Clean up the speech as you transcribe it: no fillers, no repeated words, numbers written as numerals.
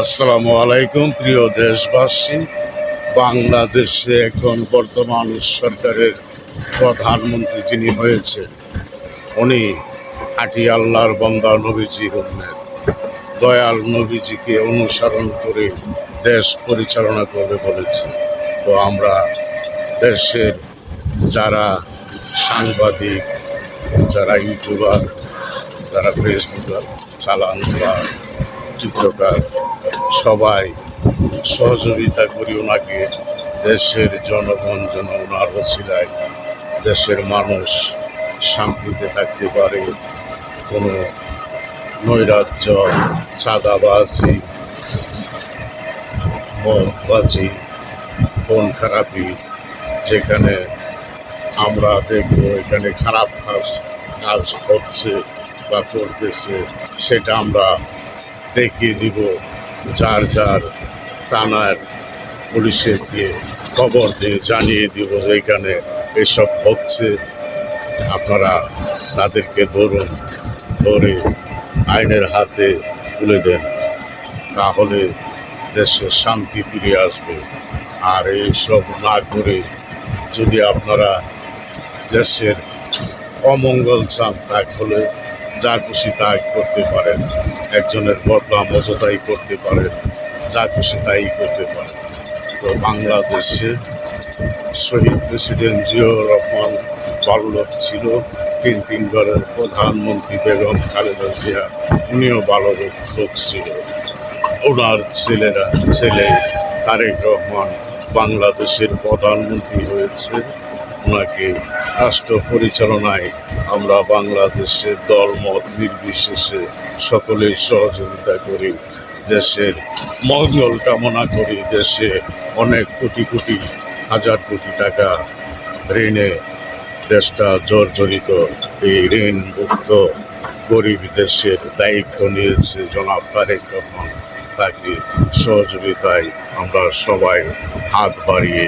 আসসালামু আলাইকুম প্রিয় দেশবাসী। বাংলাদেশে এখন বর্তমান সরকারের প্রধানমন্ত্রী যিনি হয়েছে, উনি খাঁটি আল্লাহর বান্দা নবীজির উম্মত, দয়াল নবীজিকে অনুসরণ করে দেশ পরিচালনা করবে বলেছে। তো আমরা দেশের যারা সাংবাদিক, যারা ইউটিউবার, যারা ফেসবুকার চালান বা চিত্রকার, সবাই সহযোগিতা করি ওনাকে। দেশের জনগণ যেন ওনার ওসিলায় দেশের মানুষ শান্তিতে থাকতে পারে, কোনো নৈরাজ্য, চাঁদাবাজি, মদবাজি, খুন খারাপি, যেখানে আমরা দেখবো এখানে খারাপ কাজ হচ্ছে বা করতেছে, সেটা আমরা দেখিয়ে দিব। যার যার থানার পুলিশের দিয়ে খবর দিয়ে জানিয়ে দিব যে এখানে এসব হচ্ছে, আপনারা তাদেরকে ধরে আইনের হাতে তুলে দেন, তাহলে দেশে শান্তি ফিরে আসবে। আর এইসব না করে যদি আপনারা দেশের অমঙ্গল চান, তাহলে যা খুশি তাই করতে পারেন, একজনের বদলা মজুদাই করতে পারেন, যা খুশি তাই করতে পারেন। তো বাংলাদেশে শহীদ প্রেসিডেন্ট জিয়াউর রহমান বাল্যক ছিল, তিনবারের প্রধানমন্ত্রী বেগম খালেদা জিয়া, উনিও ভালো লোক ছিল। ওনার ছেলে তারেক রহমান বাংলাদেশের প্রধানমন্ত্রী হয়েছে। ওনাকে রাষ্ট্র পরিচালনায় আমরা বাংলাদেশের দলমত নির্বিশেষে সকলেই সহযোগিতা করি, দেশের মঙ্গল কামনা করি। দেশে অনেক কোটি হাজার কোটি টাকা ঋণে দেশটা জর্জরিত। এই ঋণ মুক্ত গরিব দেশের দায়িত্ব নিয়েছে জনাব তারেক রহমান। তাকে সহযোগিতায় আমরা সবাই হাত বাড়িয়ে